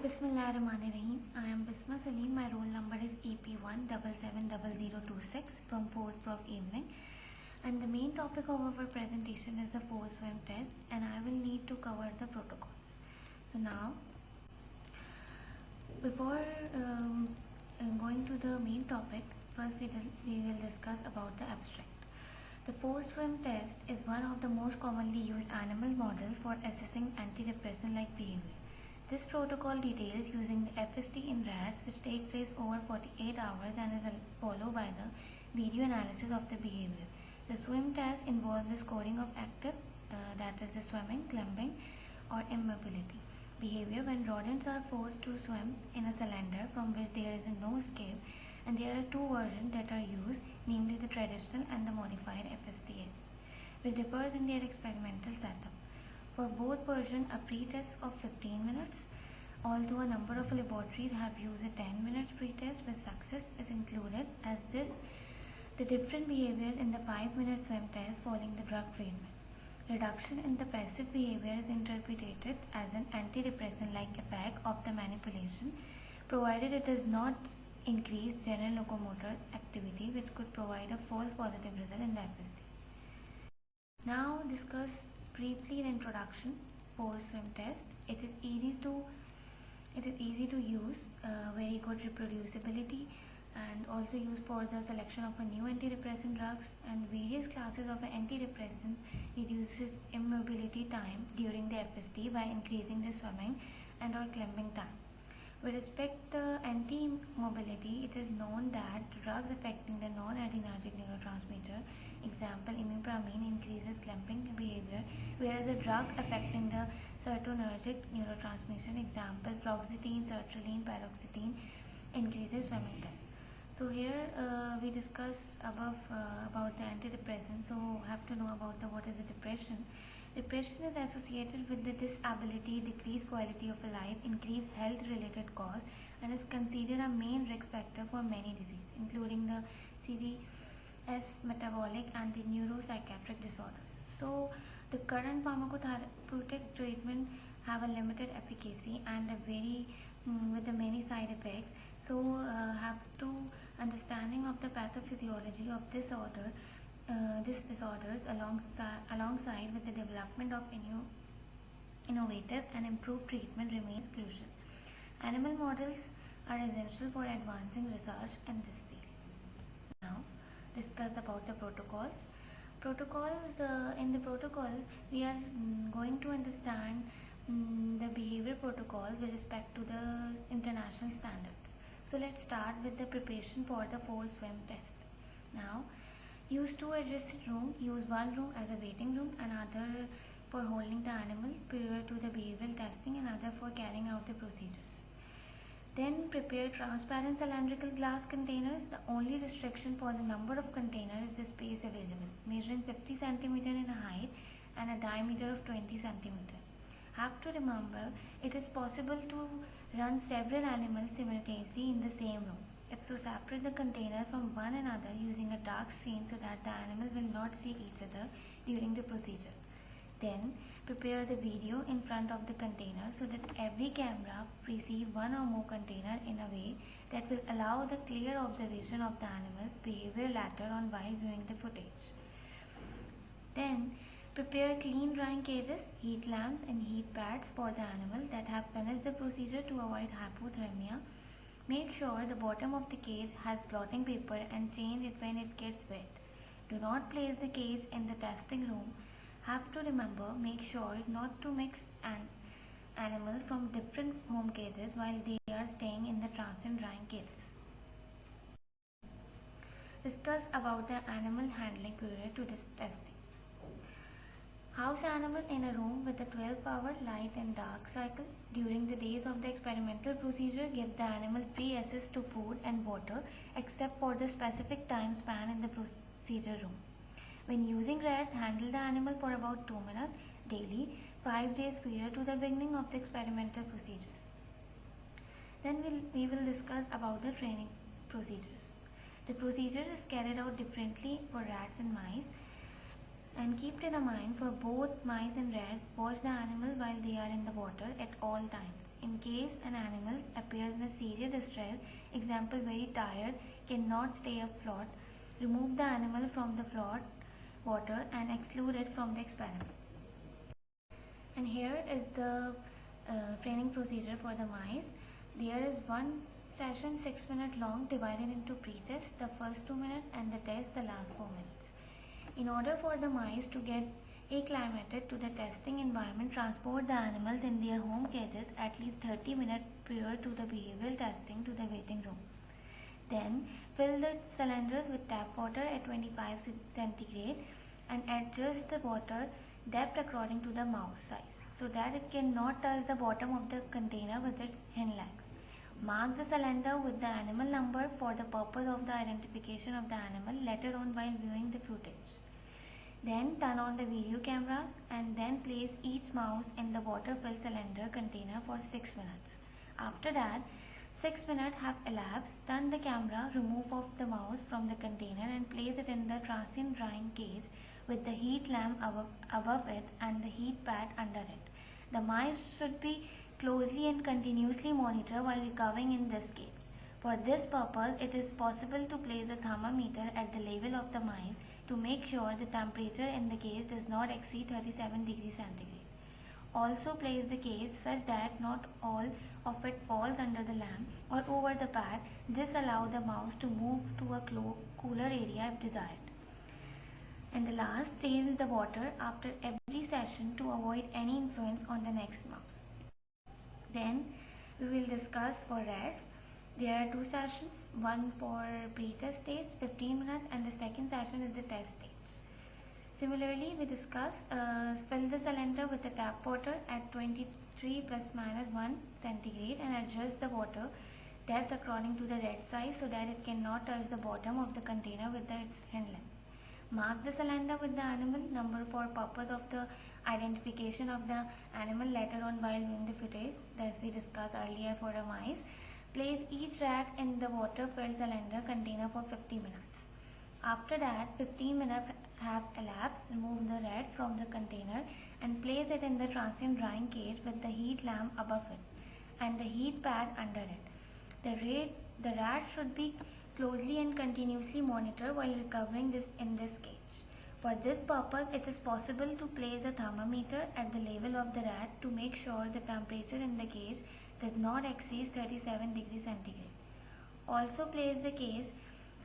Bismillahirrahmanirrahim. I am Bisma Salim. My roll number is EP1770026 from 4th Prof Evening. And the main topic of our presentation is the force swim test, and I will need to cover the protocols. So now, before going to the main topic, first we will discuss about the abstract. The force swim test is one of the most commonly used animal models for assessing antidepressant-like behavior. This protocol details using the FST in rats, which take place over 48 hours and is followed by the video analysis of the behavior. The swim test involves the scoring of active, that is the swimming, climbing or immobility behavior when rodents are forced to swim in a cylinder from which there is no escape, and there are two versions that are used, namely the traditional and the modified FSTS, which differs in their experimental setup. For both versions, a pre-test of 15 minutes, although a number of laboratories have used a 10 minutes pre-test with success is included, as this the different behaviors in the 5-minute swim test following the drug treatment. Reduction in the passive behavior is interpreted as an antidepressant-like effect of the manipulation, provided it does not increase general locomotor activity, which could provide a false positive result in the FST. Now discuss briefly the introduction for swim test. It is easy to use, very good reproducibility, and also used for the selection of a new antidepressant drugs, and various classes of antidepressants reduces immobility time during the FST by increasing the swimming and or climbing time. With respect to anti-mobility, it is known that drugs affecting the non-adrenergic neurotransmitter, example imipramine, increases clamping behavior, whereas a drug affecting the serotonergic neurotransmission, example fluoxetine, sertraline, paroxetine, increases swimming test. So here we discuss above about the antidepressant. So have to know about what is the depression. Depression is associated with the disability, decreased quality of life, increased health-related costs, and is considered a main risk factor for many diseases, including the CVS, metabolic, and the neuropsychiatric disorders. So the current pharmacotherapeutic treatment have a limited efficacy and a very with the many side effects. So have to understanding of the pathophysiology of disorder. These disorders alongside with the development of innovative and improved treatment remains crucial. Animal models are essential for advancing research in this field. Now discuss about the protocols. In the protocols we are going to understand the behavior protocols with respect to the international standards. So let's start with the preparation for the force swim test. Now, use two adjacent rooms. Use one room as a waiting room, another for holding the animal prior to the behavioral testing, and another for carrying out the procedures. Then prepare transparent cylindrical glass containers. The only restriction for the number of containers is the space available, measuring 50 cm in height and a diameter of 20 cm. Have to remember, it is possible to run several animals simultaneously in the same room. If so, separate the container from one another using a dark screen so that the animal will not see each other during the procedure. Then prepare the video in front of the container so that every camera receives one or more container in a way that will allow the clear observation of the animal's behavior later on while viewing the footage. Then prepare clean drying cages, heat lamps and heat pads for the animal that have finished the procedure to avoid hypothermia. Make sure the bottom of the cage has blotting paper and change it when it gets wet. Do not place the cage in the testing room. Have to remember, make sure not to mix an animal from different home cages while they are staying in the transient drying cages. Discuss about the animal handling period to this testing. House animal in a room with a 12-hour light and dark cycle. During the days of the experimental procedure, give the animal free access to food and water except for the specific time span in the procedure room. When using rats, handle the animal for about 2 minutes daily, 5 days prior to the beginning of the experimental procedures. Then we will discuss about the training procedures. The procedure is carried out differently for rats and mice. And keep it in mind, for both mice and rats, watch the animal while they are in the water at all times. In case an animal appears in a serious distress, example very tired, cannot stay afloat, remove the animal from the float water and exclude it from the experiment. And here is the training procedure for the mice. There is one session 6 minutes long divided into pre-test, the first 2 minutes, and the test, the last 4 minutes. In order for the mice to get acclimated to the testing environment, transport the animals in their home cages at least 30 minutes prior to the behavioral testing to the waiting room. Then fill the cylinders with tap water at 25 centigrade and adjust the water depth according to the mouse size so that it cannot touch the bottom of the container with its hind legs. Mark the cylinder with the animal number for the purpose of the identification of the animal later on while viewing the footage. Then turn on the video camera and then place each mouse in the water-filled cylinder container for 6 minutes. After that, 6 minutes have elapsed, turn the camera, remove off the mouse from the container and place it in the transient drying cage with the heat lamp above it and the heat pad under it. The mice should be closely and continuously monitored while recovering in this cage. For this purpose, it is possible to place a thermometer at the level of the mice to make sure the temperature in the cage does not exceed 37 degrees centigrade. Also place the cage such that not all of it falls under the lamp or over the pad. This allows the mouse to move to a cooler area if desired. And the last, change the water after every session to avoid any influence on the next mouse. Then we will discuss for rats. There are 2 sessions, one for pre-test stage 15 minutes and the second session is the test stage. Similarly, we discuss fill the cylinder with the tap water at 23 plus minus 1 centigrade and adjust the water depth according to the rat size so that it cannot touch the bottom of the container with its hind limbs. Mark the cylinder with the animal number for purpose of the identification of the animal later on while viewing the footage, as we discussed earlier for the mice. Place each rat in the water-filled cylinder container for 50 minutes. After that, 15 minutes have elapsed, remove the rat from the container and place it in the transient drying cage with the heat lamp above it and the heat pad under it. The rat should be closely and continuously monitored while recovering in this cage. For this purpose, it is possible to place a thermometer at the level of the rat to make sure the temperature in the cage does not exceed 37 degrees centigrade. Also place the cage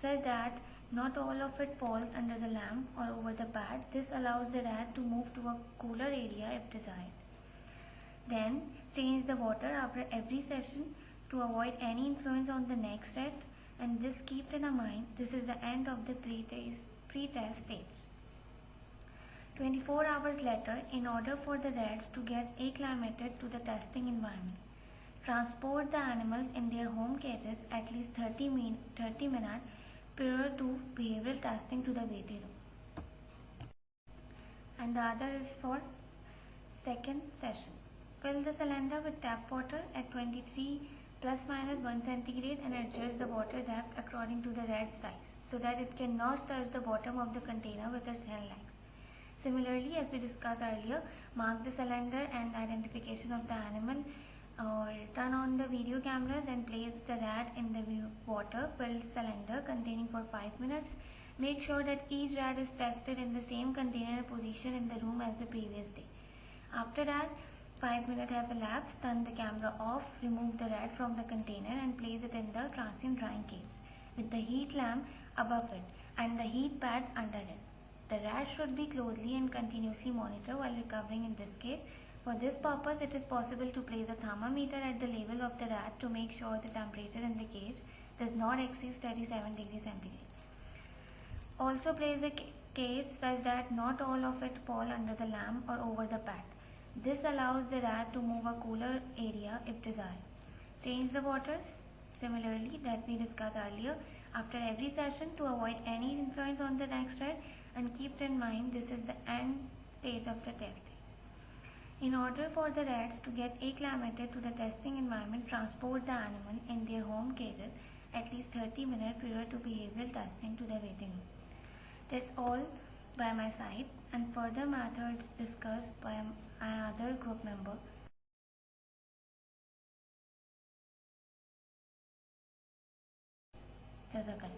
such that not all of it falls under the lamp or over the pad. This allows the rat to move to a cooler area if desired. Then change the water after every session to avoid any influence on the next rat, and this keep in mind this is the end of the pre-test stage. 24 hours later, in order for the rats to get acclimated to the testing environment, transport the animals in their home cages at least 30 minutes prior to behavioral testing to the waiting room. And the other is for second session. Fill the cylinder with tap water at 23 plus minus 1 centigrade and adjust the water depth according to the rat's size so that it cannot touch the bottom of the container with its hind legs. Similarly, as we discussed earlier, mark the cylinder and identification of the animal or turn on the video camera, then place the rat in the water-filled cylinder containing for 5 minutes. Make sure that each rat is tested in the same container position in the room as the previous day. After that, 5 minutes have elapsed, turn the camera off, remove the rat from the container and place it in the transient drying cage with the heat lamp above it and the heat pad under it. The rat should be closely and continuously monitored while recovering in this cage. For this purpose, it is possible to place a thermometer at the level of the rat to make sure the temperature in the cage does not exceed 37 degrees centigrade. Also place the cage such that not all of it fall under the lamp or over the pad. This allows the rat to move a cooler area if desired. Change the waters, similarly that we discussed earlier, after every session to avoid any influence on the next rat, and keep in mind this is the end stage of the test. In order for the rats to get acclimated to the testing environment, transport the animal in their home cages at least 30 minutes prior to behavioral testing to the waiting room. That's all by my side, and further methods discussed by my other group member. Jazakallah.